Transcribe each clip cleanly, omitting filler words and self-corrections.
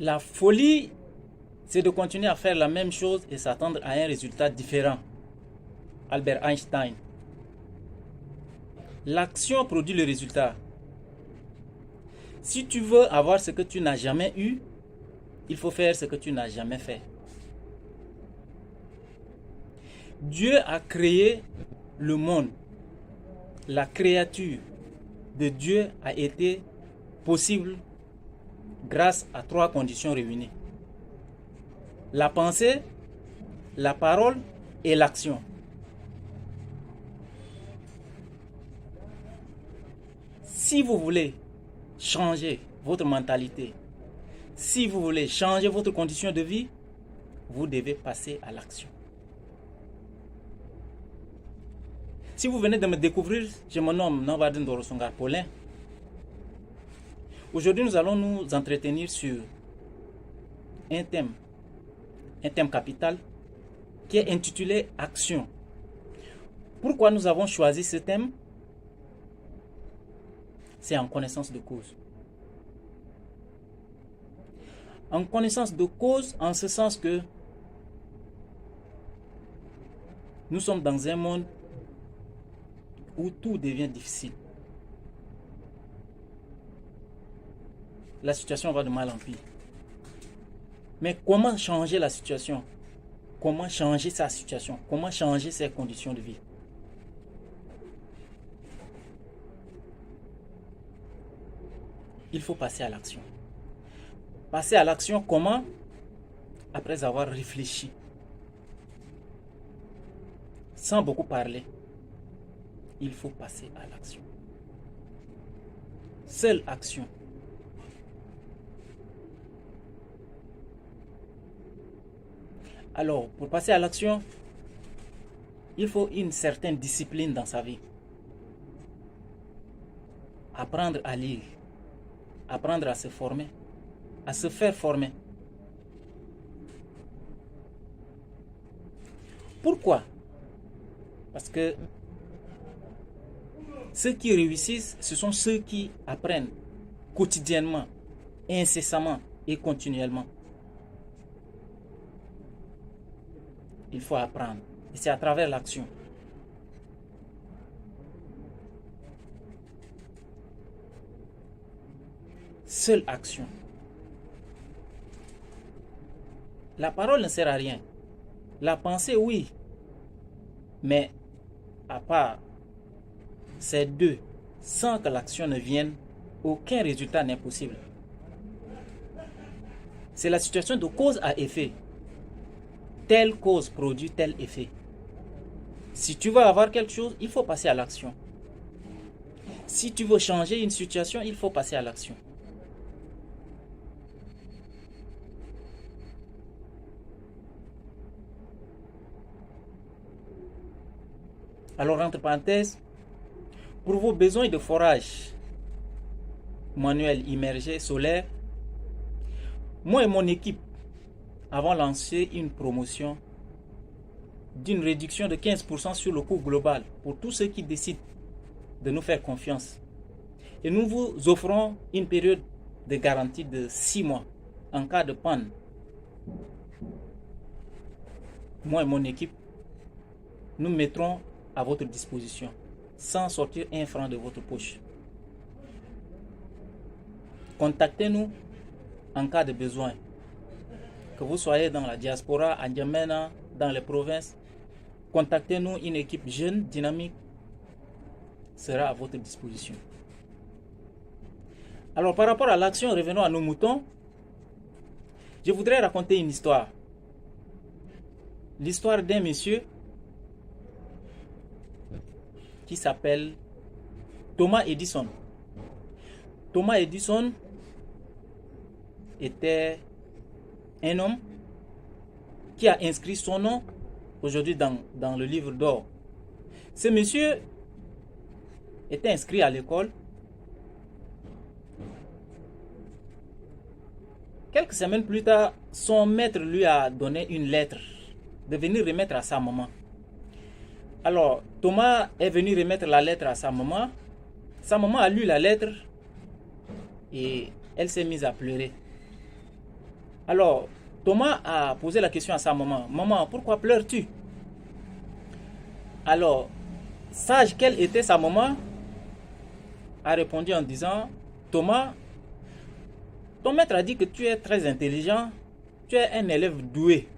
La folie, c'est de continuer à faire la même chose et s'attendre à un résultat différent. Albert Einstein. L'action produit le résultat. Si tu veux avoir ce que tu n'as jamais eu, il faut faire ce que tu n'as jamais fait. Dieu a créé le monde. La créature de Dieu a été possible grâce à 3 conditions réunies. La pensée, la parole et l'action. Si vous voulez changer votre mentalité, si vous voulez changer votre condition de vie, vous devez passer à l'action. Si vous venez de me découvrir, je me nomme Nambadin Dorosongar Paulin. Aujourd'hui, nous allons nous entretenir sur un thème capital qui est intitulé Action. Pourquoi nous avons choisi ce thème? C'est en connaissance de cause. En connaissance de cause, en ce sens que nous sommes dans un monde où tout devient difficile. La situation va de mal en pire. Mais comment changer la situation? Comment changer sa situation? Comment changer ses conditions de vie? Il faut passer à l'action. Passer à l'action comment? Après avoir réfléchi. Sans beaucoup parler. Il faut passer à l'action. Seule action. Alors, pour passer à l'action, il faut une certaine discipline dans sa vie. Apprendre à lire. Apprendre à se former. À se faire former. Pourquoi? Parce que ceux qui réussissent, ce sont ceux qui apprennent quotidiennement, incessamment et continuellement. Il faut apprendre. Et c'est à travers l'action. Seule action. La parole ne sert à rien. La pensée, oui. Mais à part ces deux, sans que l'action ne vienne, aucun résultat n'est possible. C'est la situation de cause à effet. Telle cause produit tel effet. Si tu veux avoir quelque chose, il faut passer à l'action. Si tu veux changer une situation, il faut passer à l'action. Alors, entre parenthèses, pour vos besoins de forage manuel, immergé, solaire, moi et mon équipe avons lancé une promotion d'une réduction de 15% sur le coût global pour tous ceux qui décident de nous faire confiance. Et nous vous offrons une période de garantie de 6 mois en cas de panne. Moi et mon équipe, nous mettrons à votre disposition sans sortir un franc de votre poche. Contactez-nous en cas de besoin. Que vous soyez dans la diaspora, à N'Djamena, dans les provinces, contactez-nous, une équipe jeune, dynamique sera à votre disposition. Alors par rapport à l'action, revenons à nos moutons. Je voudrais raconter une histoire. L'histoire d'un monsieur qui s'appelle Thomas Edison. Thomas Edison était un homme qui a inscrit son nom aujourd'hui dans le livre d'or. Ce monsieur était inscrit à l'école. Quelques semaines plus tard, son maître lui a donné une lettre de venir remettre à sa maman. Alors, Thomas est venu remettre la lettre à sa maman. Sa maman a lu la lettre et elle s'est mise à pleurer. Alors, Thomas a posé la question à sa maman. Maman, pourquoi pleures-tu? Alors, sage quelle était sa maman, a répondu en disant, Thomas, ton maître a dit que tu es très intelligent, tu es un élève doué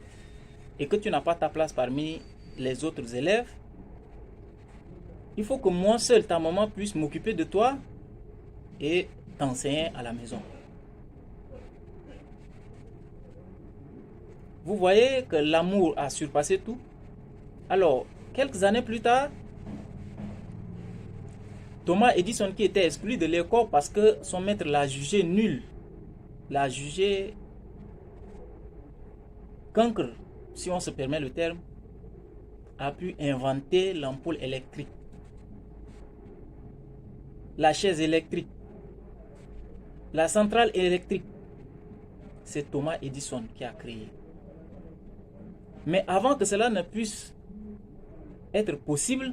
et que tu n'as pas ta place parmi les autres élèves. Il faut que moi seul, ta maman, puisse m'occuper de toi et t'enseigner à la maison. Vous voyez que l'amour a surpassé tout. Alors, quelques années plus tard, Thomas Edison, qui était exclu de l'école parce que son maître l'a jugé nul, l'a jugé cancre, si on se permet le terme, a pu inventer l'ampoule électrique, la chaise électrique, la centrale électrique. C'est Thomas Edison qui a créé. Mais avant que cela ne puisse être possible,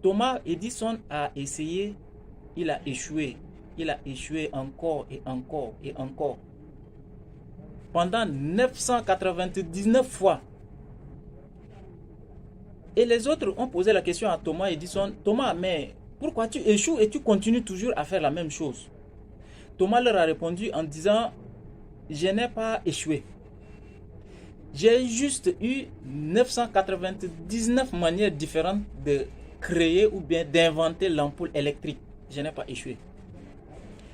Thomas Edison a essayé, il a échoué. Il a échoué encore et encore et encore. Pendant 999 fois. Et les autres ont posé la question à Thomas Edison. Thomas, mais pourquoi tu échoues et tu continues toujours à faire la même chose? Thomas leur a répondu en disant, je n'ai pas échoué. J'ai juste eu 999 manières différentes de créer ou bien d'inventer l'ampoule électrique. Je n'ai pas échoué.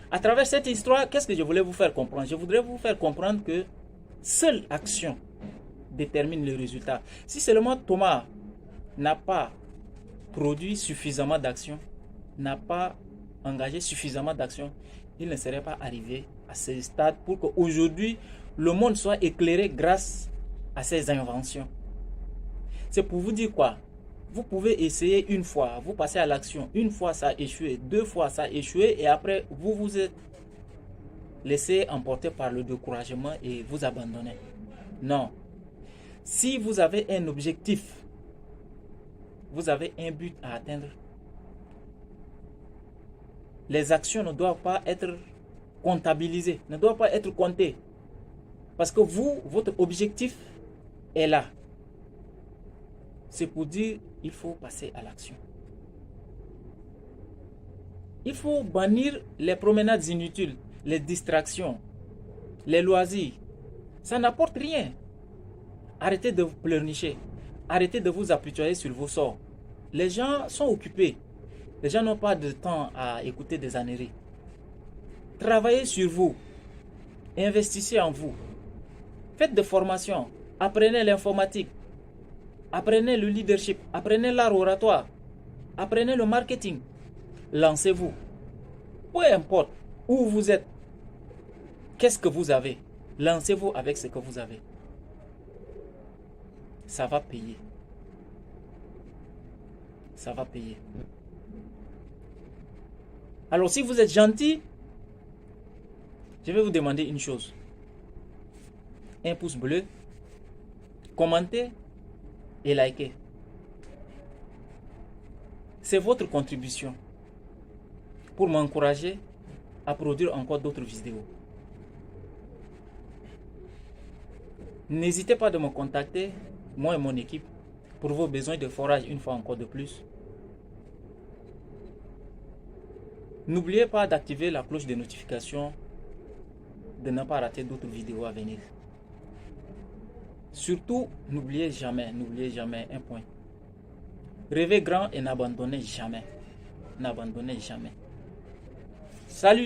À travers cette histoire, qu'est-ce que je voulais vous faire comprendre? Je voudrais vous faire comprendre que seule action détermine le résultat. Si seulement Thomas n'a pas produit suffisamment d'actions, n'a pas engagé suffisamment d'actions, il ne serait pas arrivé à ce stade pour qu'aujourd'hui le monde soit éclairé grâce à ses inventions. C'est pour vous dire quoi? Vous pouvez essayer une fois, vous passez à l'action, une fois ça a échoué, deux fois ça a échoué et après vous vous êtes laissé emporter par le découragement et vous abandonnez. Non. Si vous avez un objectif, vous avez un but à atteindre, les actions ne doivent pas être comptabilisées, ne doivent pas être comptées. Parce que vous, votre objectif est là. C'est pour dire, il faut passer à l'action. Il faut bannir les promenades inutiles, les distractions, les loisirs. Ça n'apporte rien. Arrêtez de vous pleurnicher. Arrêtez de vous apitoyer sur vos sorts. Les gens sont occupés. Les gens n'ont pas de temps à écouter des âneries. Travaillez sur vous. Investissez en vous. Faites des formations. Apprenez l'informatique. Apprenez le leadership. Apprenez l'art oratoire. Apprenez le marketing. Lancez-vous. Peu importe où vous êtes. Qu'est-ce que vous avez? Lancez-vous avec ce que vous avez. Ça va payer. Ça va payer. Alors si vous êtes gentil, je vais vous demander une chose. Un pouce bleu, commentez et likez. C'est votre contribution pour m'encourager à produire encore d'autres vidéos. N'hésitez pas de me contacter, moi et mon équipe, pour vos besoins de forage une fois encore de plus. N'oubliez pas d'activer la cloche de notification, de ne pas rater d'autres vidéos à venir. Surtout, n'oubliez jamais un point. Rêvez grand et n'abandonnez jamais. N'abandonnez jamais. Salut!